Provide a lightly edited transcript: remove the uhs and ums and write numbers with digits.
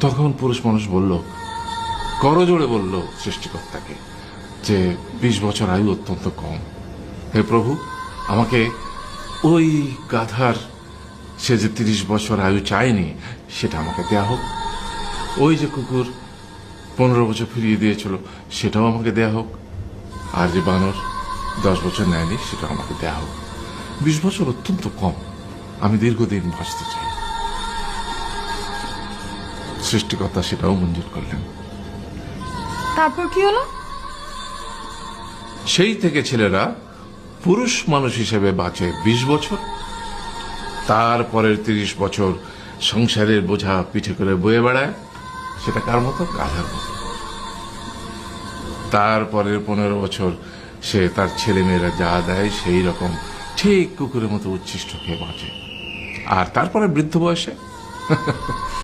তখন পুরুষ মানুষ বলল, করজোড়ে বলল সৃষ্টিকর্তাকে যে 20 বছর আয়ু অত্যন্ত কম। হে প্রভু, আমাকে ওই গাধার, সে যে 30 বছর আয়ু চায়নি, সেটা আমাকে দেয়া হোক। ওই যে কুকুর 15 বছর ফিরিয়ে দিয়েছিল, সেটাও আমাকে দেয়া হোক। আর যে বানর 10 বছর নেয়নি, সেটা আমাকে দেয়া হোক। 20 বছর অত্যন্ত কম, আমি দীর্ঘদিন বাঁচতে চাই। সৃষ্টিকর্তা সেটাও মঞ্জুর করলেন। তারপর কি হলো? সেই থেকে ছেলেরা পুরুষ মানুষ হিসেবে বাঁচে 20 বছর, তারপরের 30 বছর সংসারের বোঝা পিঠে করে বয়ে বেড়ায়, সেটা কার মতো? গাধার মতো। তারপরের 15 বছর সে তার ছেলে মেয়েরা যা দেয় সেই রকম ঠিক কুকুরের মতো উচ্ছিষ্ট খেয়ে বাঁচে। আর তারপরে বৃদ্ধ বয়সে